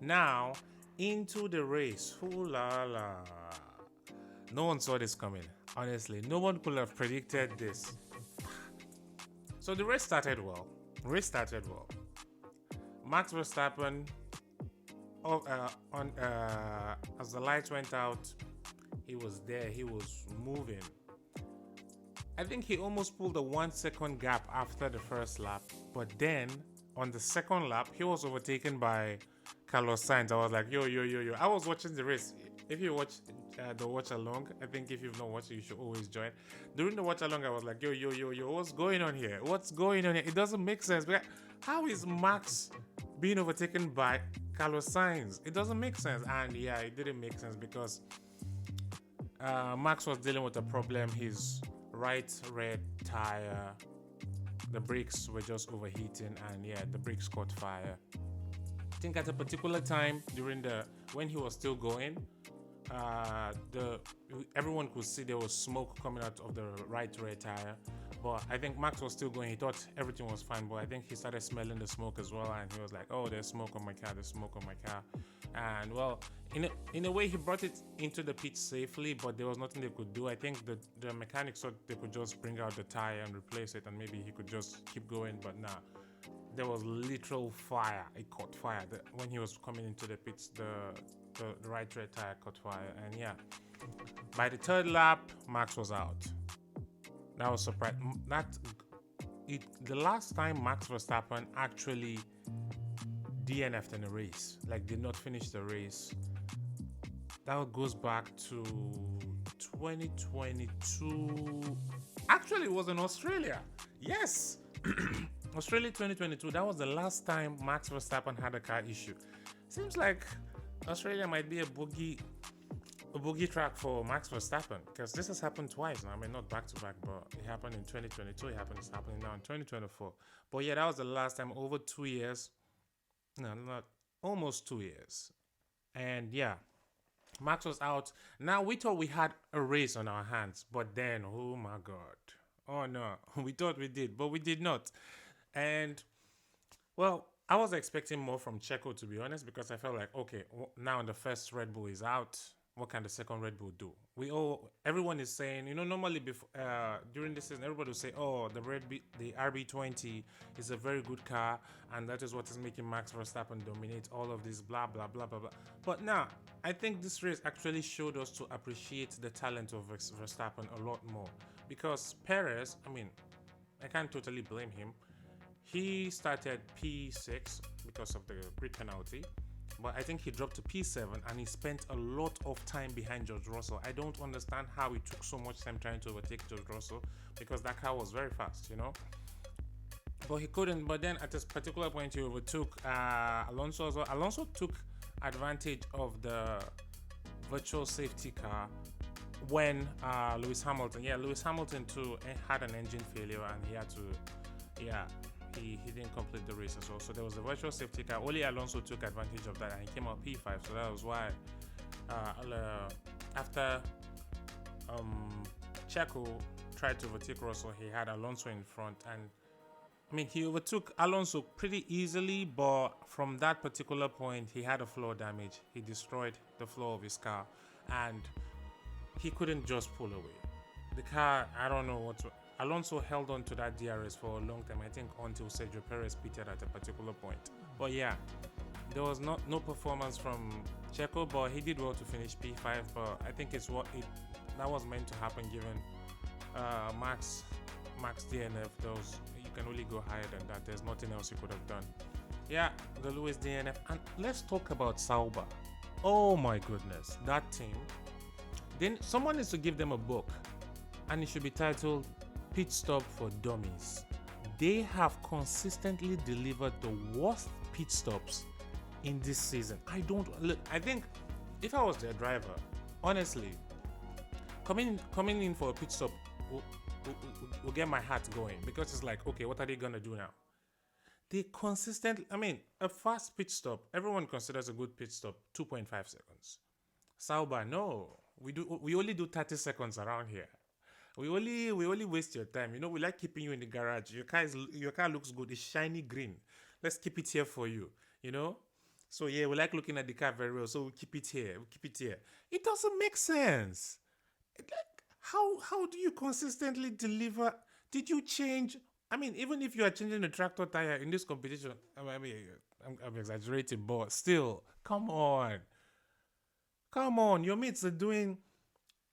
Now, into the race. Ooh la la. No one saw this coming. Honestly, no one could have predicted this. So the race started well. Race started well. Max Verstappen, as the lights went out, he was there. He was moving. I think he almost pulled a 1 second gap after the first lap, but then on the second lap, he was overtaken by Carlos Sainz. I was like, yo, yo, yo, yo. I was watching the race. If you watch the watch along, I think if you've not watched it, you should always join. During the watch along, I was like, yo, yo, yo, yo, what's going on here? What's going on here? It doesn't make sense. How is Max being overtaken by Carlos Sainz? It doesn't make sense. And yeah, it didn't make sense because Max was dealing with a problem. His right rear tire, the brakes were just overheating, and yeah, the brakes caught fire. I think at a particular time during the when he was still going, the everyone could see there was smoke coming out of the right rear tire. But I think Max was still going. He thought everything was fine, but I think he started smelling the smoke as well, and he was like, "Oh, there's smoke on my car. There's smoke on my car." And well, in a way, he brought it into the pit safely, but there was nothing they could do. I think the mechanics thought they could just bring out the tire and replace it, and maybe he could just keep going. But nah, there was literal fire. It caught fire when he was coming into the pits. The right rear tire caught fire, and yeah, by the third lap, Max was out. That was surprising. The last time Max Verstappen actually DNF'd in a race, like did not finish the race, that goes back to 2022. Actually, it was in Australia. Yes, Australia 2022. That was the last time Max Verstappen had a car issue. Seems like Australia might be a boogie track for Max Verstappen because this has happened twice now. I mean, not back to back, but it happened in 2022. It's happening now in 2024. But yeah, that was the last time over 2 years. No, not almost 2 years. And yeah, Max was out. Now we thought we had a race on our hands, but then, oh my God. Oh no, we thought we did, but we did not. And well, I was expecting more from Checo to be honest, because I felt like, okay, now the first Red Bull is out. What can the second Red Bull do? Everyone is saying, normally before during this season, everybody will say, oh, the RB20 is a very good car, and that is what is making Max Verstappen dominate all of this, blah blah blah blah blah. But now, I think this race actually showed us to appreciate the talent of Verstappen a lot more, because Perez, I mean, I can't totally blame him. He started P6 because of the grid penalty, but I think he dropped to P7 and he spent a lot of time behind George Russell. I don't understand how he took so much time trying to overtake George Russell because that car was very fast. But he couldn't. But then at this particular point, he overtook Alonso as well. Alonso took advantage of the virtual safety car when Lewis Hamilton too had an engine failure and he had to, yeah, he didn't complete the race as well. So there was a virtual safety car. Only Alonso took advantage of that and he came out P5. So that was why after Checo tried to overtake Russell, he had Alonso in front. And I mean, he overtook Alonso pretty easily, but from that particular point, he had a floor damage. He destroyed the floor of his car and he couldn't just pull away. The car, I don't know what to. Alonso held on to that DRS for a long time, I think until Sergio Perez pitted at a particular point. But yeah, there was no performance from Checo, but he did well to finish P5. But I think that was meant to happen given Max DNF. You can only go higher than that. There's nothing else you could have done. Yeah, the Lewis DNF. And let's talk about Sauber. Oh my goodness, that team. Then someone needs to give them a book, and it should be titled Pit Stop for Dummies. They have consistently delivered the worst pit stops in this season. I think if I was their driver, honestly, coming in for a pit stop will get my heart going, because it's like, okay, what are they gonna do now? They consistently, I mean, a fast pit stop, everyone considers a good pit stop 2.5 seconds. Sauber, no, we only do 30 seconds around here. We only waste your time. We like keeping you in the garage. Your car looks good. It's shiny green. Let's keep it here for you. So yeah, we like looking at the car very well. So we keep it here. We keep it here. It doesn't make sense. Like, how do you consistently deliver? Did you change? I mean, even if you are changing the tractor tire in this competition, I'm exaggerating, but still, come on. Your mates are doing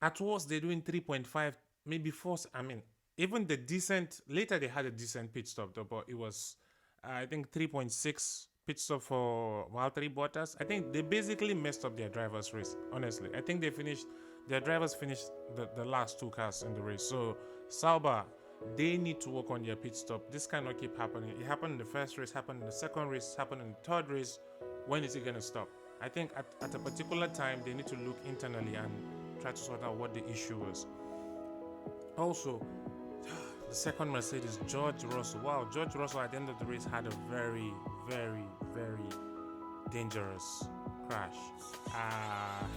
at worst they're doing 3.5, maybe four. I mean, even the decent later they had a decent pit stop though, but it was I think 3.6 pit stop for Valtteri Bottas. I think they basically messed up their drivers' race. Honestly, I think their drivers finished the last two cars in the race. So Sauber, they need to work on their pit stop. This cannot keep happening. It happened in the first race, happened in the second race, happened in the third race. When is it gonna stop? I think at a particular time they need to look internally and try to sort out what the issue was. Also, the second Mercedes, George Russell. Wow, George Russell at the end of the race had a very, very, very dangerous crash.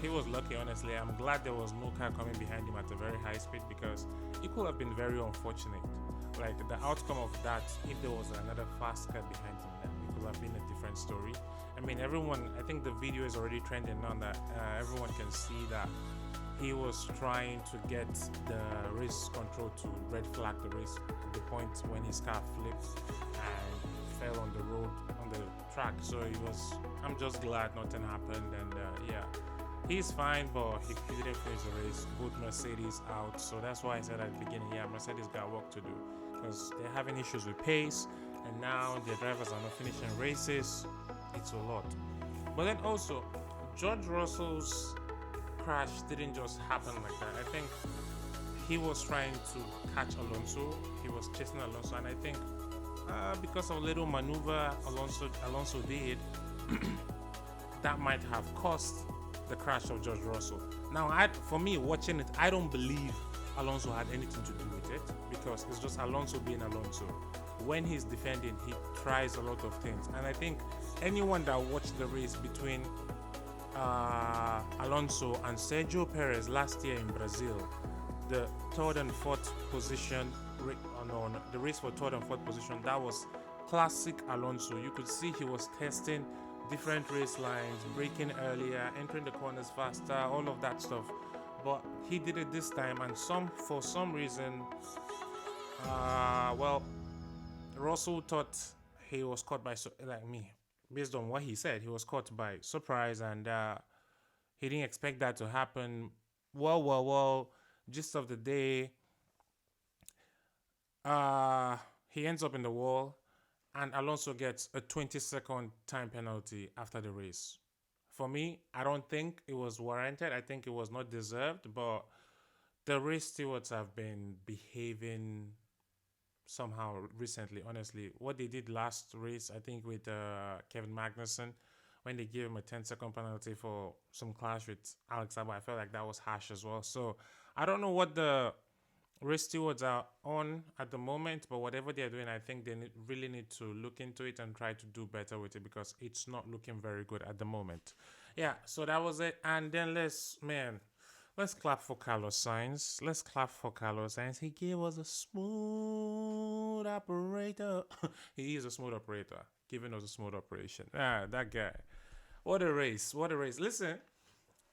He was lucky, honestly. I'm glad there was no car coming behind him at a very high speed because it could have been very unfortunate. Like the outcome of that, if there was another fast car behind him, then it could have been a different story. I mean, I think the video is already trending now that everyone can see that he was trying to get the race control to red flag the race at the point when his car flipped and fell on the road on the track. So I'm just glad nothing happened, and yeah, he's fine, but he didn't finish the race. Both Mercedes out, so that's why I said at the beginning, yeah, Mercedes got work to do because they're having issues with pace, and now their drivers are not finishing races. It's a lot. But then also, George Russell's crash didn't just happen like that. I think he was trying to catch Alonso. He was chasing Alonso, and I think because of a little maneuver Alonso did, that might have caused the crash of George Russell. Now, for me, watching it, I don't believe Alonso had anything to do with it because it's just Alonso being Alonso. When he's defending, he tries a lot of things, and I think anyone that watched the race between Alonso and Sergio Perez last year in Brazil, the third and fourth position, the race for third and fourth position, that was classic Alonso. You could see he was testing different race lines, braking earlier, entering the corners faster, all of that stuff. But he did it this time, and for some reason, Russell thought he was caught by like me. Based on what he said, he was caught by surprise, and he didn't expect that to happen. Well. Gist of the day, he ends up in the wall, and Alonso gets a 20-second time penalty after the race. For me, I don't think it was warranted. I think it was not deserved, but the race stewards have been behaving somehow recently. Honestly, what they did last race, I think with Kevin Magnussen, when they gave him a 10-second penalty for some clash with Alex Albon, I felt like that was harsh as well. So I don't know what the race stewards are on at the moment, but whatever they're doing, I think they really need to look into it and try to do better with it because it's not looking very good at the moment. Yeah, so that was it. And then let's clap for Carlos Sainz. Let's clap for Carlos Sainz. He gave us a smooth operator. He is a smooth operator, giving us a smooth operation. That guy. What a race. Listen,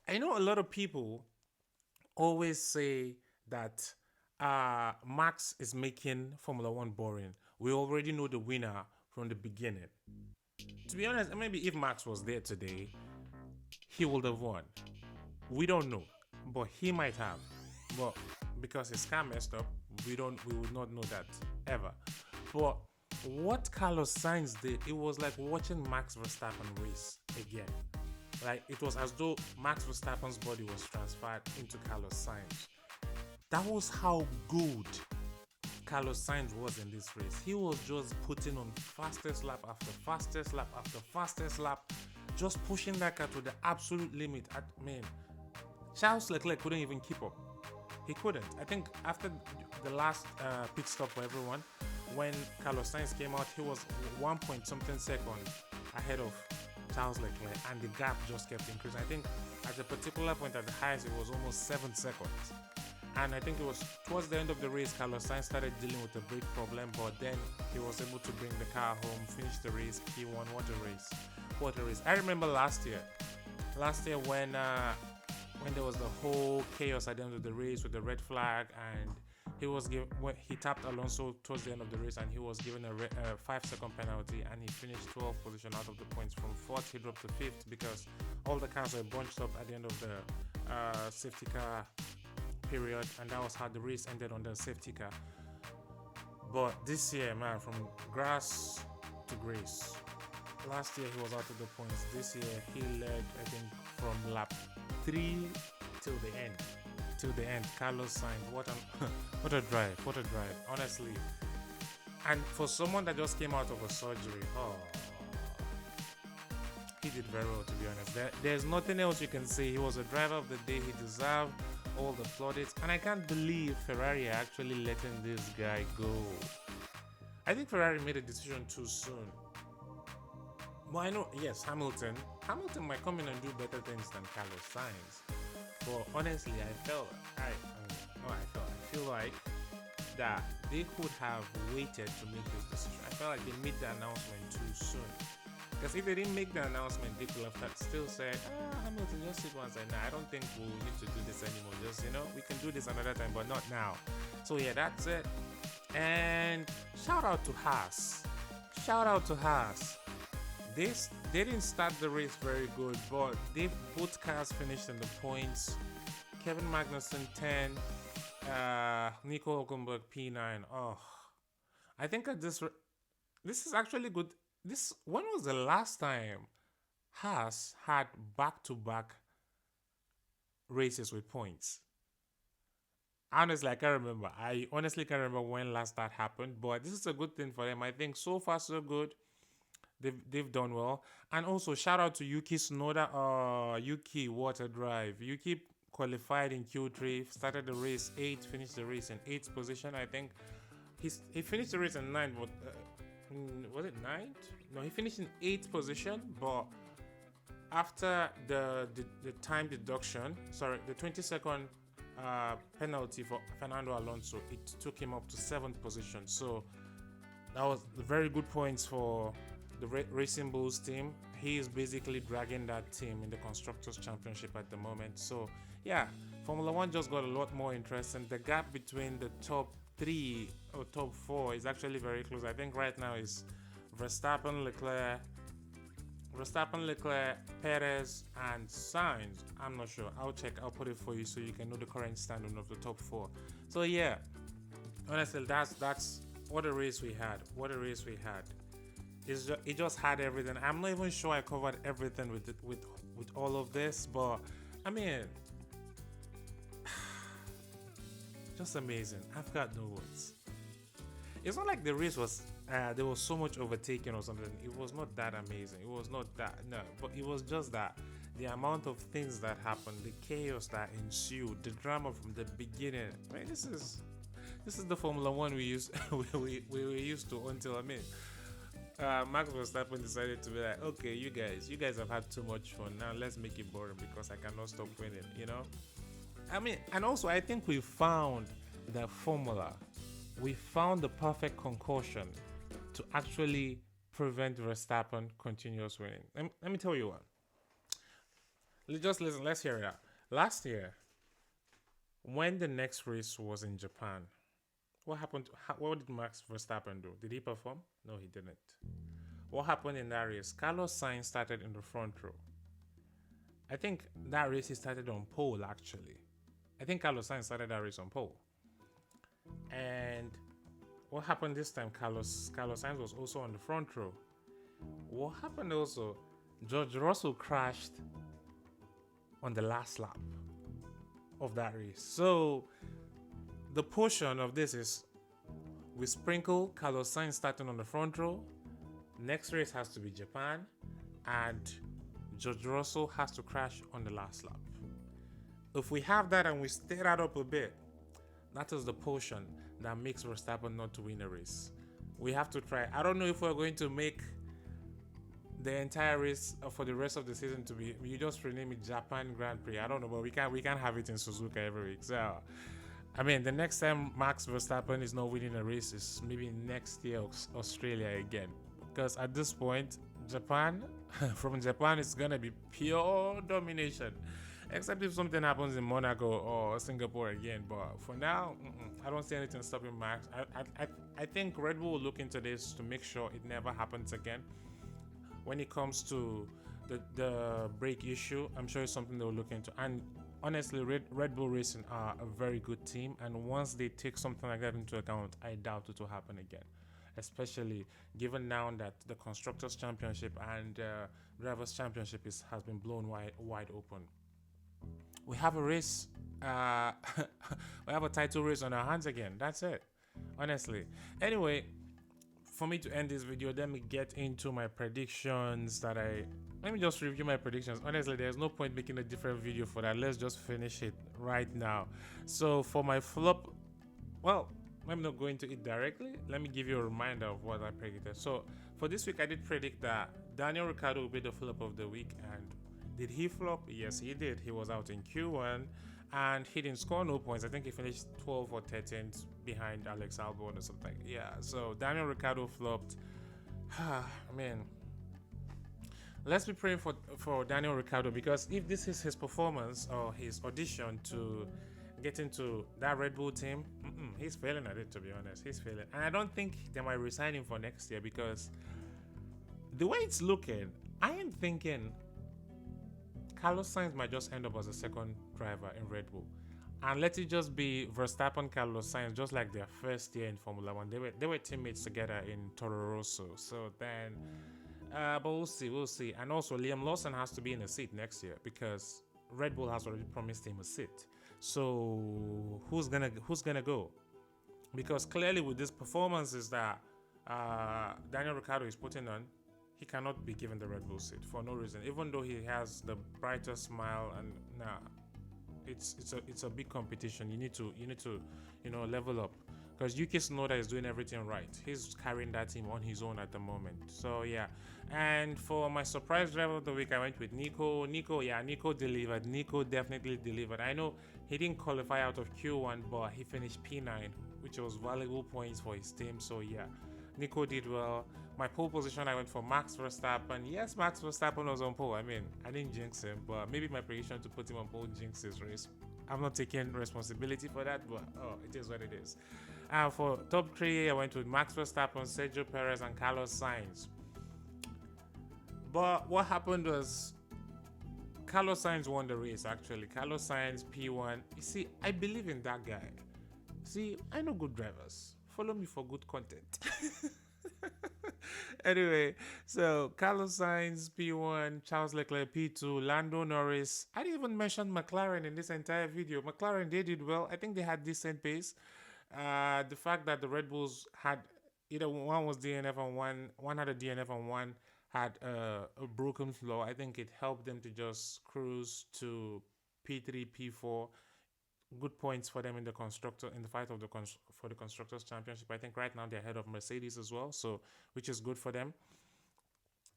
I know a lot of people always say that Max is making Formula One boring. We already know the winner from the beginning. To be honest, maybe if Max was there today, he would have won. We don't know, but he might have. But because his car messed up, we would not know that ever. But what Carlos Sainz did, it was like watching Max Verstappen race again. Like it was as though Max Verstappen's body was transferred into Carlos Sainz. That was how good Carlos Sainz was in this race. He was just putting on fastest lap after fastest lap after fastest lap, just pushing that car to the absolute limit. Charles Leclerc couldn't even keep up. He couldn't. I think after the last pit stop for everyone, when Carlos Sainz came out, he was 1 point something second ahead of Charles Leclerc, and the gap just kept increasing. I think at a particular point at the highest, it was almost 7 seconds. And I think it was towards the end of the race, Carlos Sainz started dealing with a brake problem, but then he was able to bring the car home, finish the race, he won. What a race. what a race. I remember last year. Last year when there was the whole chaos at the end of the race with the red flag, and when he tapped Alonso towards the end of the race, and he was given a 5-second penalty, and he finished 12th position out of the points. From fourth, he dropped to fifth because all the cars were bunched up at the end of the safety car period, and that was how the race ended on the safety car. But this year, man, from grass to grace. Last year he was out of the points. This year he led, I think, from lap 3 till the end. Till the end. Carlos Sainz, what a drive, honestly. And for someone that just came out of a surgery, he did very well, to be honest. There's nothing else you can say. He was a driver of the day. He deserved all the plaudits, and I can't believe Ferrari are actually letting this guy go. I think Ferrari made a decision too soon. Well, I know, yes, Hamilton might come in and do better things than Carlos Sainz. But honestly, I feel like that they could have waited to make this decision. I felt like they made the announcement too soon. Because if they didn't make the announcement, they could have still said, Hamilton, just sit once. And I don't think we'll need to do this anymore. Just, we can do this another time, but not now. So yeah, that's it. And shout out to Haas. They didn't start the race very good, but both cars finished in the points. Kevin Magnussen 10, Nico Hülkenberg P9. I think this is actually good. When was the last time Haas had back-to-back races with points? Honestly, I can't remember. I honestly can't remember when last that happened, but this is a good thing for them. I think so far so good. They've done well. And also shout out to Yuki Tsunoda. Yuki, what a drive. Yuki qualified in Q3, started the race 8th, finished the race in 8th position. I think he finished the race in 9th, but was it 9th? No, he finished in 8th position, but after the time deduction, the 20-second penalty for Fernando Alonso, it took him up to 7th position. So that was very good points for the Racing Bulls team. He is basically dragging that team in the Constructors' Championship at the moment. So yeah, Formula 1 just got a lot more interesting. The gap between the top 3 or top 4 is actually very close. I think right now is Verstappen, Leclerc, Perez, and Sainz. I'm not sure. I'll check. I'll put it for you so you can know the current standing of the top 4. So yeah, honestly, that's what a race we had. It just had everything. I'm not even sure I covered everything with all of this, but I mean, just amazing. I've got no words. It's not like the race was there was so much overtaking or something. It was not that amazing. It was not that, no, but it was just that the amount of things that happened, the chaos that ensued, the drama from the beginning. I mean, this is the Formula One we were used to until Max Verstappen decided to be like, okay, you guys have had too much fun. Now let's make it boring because I cannot stop winning. I mean, and also I think we found the formula. We found the perfect concoction to actually prevent Verstappen continuous winning. Let me tell you what. Just listen, let's hear it out. Last year, when the next race was in Japan, what happened? What did Max Verstappen do? Did he perform? No, he didn't. What happened in that race? Carlos Sainz started in the front row. I think that race he started on pole, actually. I think Carlos Sainz started that race on pole. And what happened this time? Carlos Sainz was also on the front row. What happened also? George Russell crashed on the last lap of that race. So the portion of this is we sprinkle Carlos Sainz starting on the front row. Next race has to be Japan, and George Russell has to crash on the last lap. If we have that and we stir that up a bit, that is the portion that makes Verstappen not to win a race. We have to try. I don't know if we're going to make the entire race for the rest of the season to be, you just rename it Japan Grand Prix. I don't know, but we can't have it in Suzuka every week. So I mean, the next time Max Verstappen is not winning a race is maybe next year Australia again. Because at this point, Japan, From Japan, it's gonna be pure domination, except if something happens in Monaco or Singapore again. But for now, I don't see anything stopping Max. I think Red Bull will look into this to make sure it never happens again. When it comes to the brake issue, I'm sure it's something they'll look into. And honestly, Red Bull Racing are a very good team, and once they take something like that into account, I doubt it will happen again. Especially given now that the constructors championship and drivers championship has been blown wide open. We have a race. We have a title race on our hands again. That's it. Honestly. Anyway, for me to end this video, let me get into my predictions let me just review my predictions. Honestly, there's no point making a different video for that. Let's just finish it right now. So for my flop, well, let me not go into it directly. Let me give you a reminder of what I predicted. So for this week, I did predict that Daniel Ricciardo will be the flop of the week. And did he flop? Yes, he did. He was out in Q1 and he didn't score no points. I think he finished 12th or 13th behind Alex Albon or something. Yeah, so Daniel Ricciardo flopped. I mean, let's be praying for Daniel Ricciardo, because if this is his performance or his audition to get into that Red Bull team, he's failing at it, to be honest. He's failing. And I don't think they might resign him for next year, because the way it's looking, I am thinking Carlos Sainz might just end up as a second driver in Red Bull. And let it just be Verstappen, Carlos Sainz, just like their first year in Formula One. They were teammates together in Toro Rosso. So then, but we'll see. And also, Liam Lawson has to be in a seat next year, because Red Bull has already promised him a seat. So who's gonna go? Because clearly with this performances that Daniel Ricciardo is putting on, he cannot be given the Red Bull seat for no reason. Even though he has the brightest smile, and it's a big competition. You need to level up, because Yuki Tsunoda is doing everything right. He's carrying that team on his own at the moment. So yeah. And for my surprise driver of the week, I went with Nico. Nico delivered. Nico definitely delivered. I know he didn't qualify out of Q1, but he finished P9, which was valuable points for his team. So yeah, Nico did well. My pole position, I went for Max Verstappen. Yes, Max Verstappen was on pole. I mean, I didn't jinx him, but maybe my prediction to put him on pole jinxed his race. I'm not taking responsibility for that, but it is what it is. And for top 3, I went with Max Verstappen, Sergio Perez, and Carlos Sainz. But what happened was Carlos Sainz won the race, actually. Carlos Sainz, P1. You see, I believe in that guy. See, I know good drivers. Follow me for good content. Anyway, so Carlos Sainz, P1, Charles Leclerc, P2, Lando Norris. I didn't even mention McLaren in this entire video. McLaren, they did well. I think they had decent pace. The fact that the Red Bulls had either one was DNF and one had a DNF and one had a broken floor, I think it helped them to just cruise to P3, P4. Good points for them in the fight of for the constructors championship. I think right now they're ahead of Mercedes as well, so which is good for them.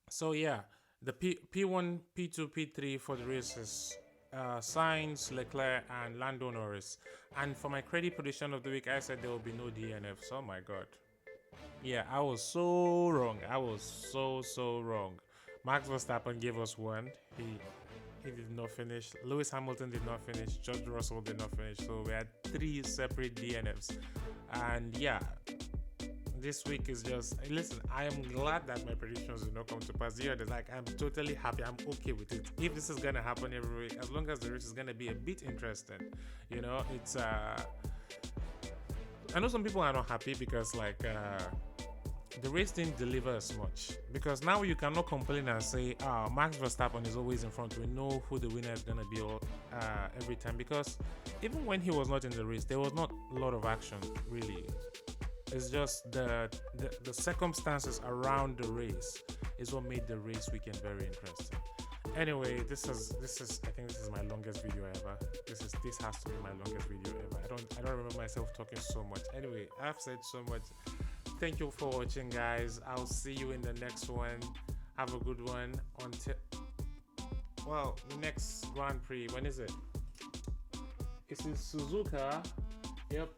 So yeah, the P1, P2, P3 for the races, Sainz, Leclerc, and Lando Norris. And for my credit prediction of the week, I said there will be no DNFs. Oh my god. Yeah, I was so wrong. I was so wrong. Max Verstappen gave us one. He did not finish. Lewis Hamilton did not finish. George Russell did not finish. So we had 3 separate DNFs. And yeah, this week is just, listen, I am glad that my predictions did not come to pass. I'm totally happy. I'm okay with it. If this is going to happen every week, as long as the race is going to be a bit interesting, it's, I know some people are not happy because the race didn't deliver as much, because now you cannot complain and say Max Verstappen is always in front. We know who the winner is going to be every time, because even when he was not in the race, there was not a lot of action really. It's just the circumstances around the race is what made the race weekend very interesting. Anyway, this is I think this is my longest video ever. This has to be my longest video ever. I don't remember myself talking so much. Anyway, I've said so much. Thank you for watching, guys. I'll see you in the next one. Have a good one. The next Grand Prix, when is it? It's in Suzuka. Yep.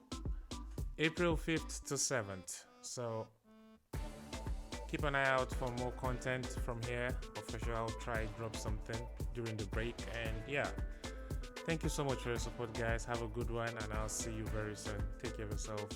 April 5th to 7th. So Keep an eye out for more content from here. For sure, I'll try drop something during the break. And yeah, thank you so much for your support, guys. Have a good one, and I'll see you very soon. Take care of yourself.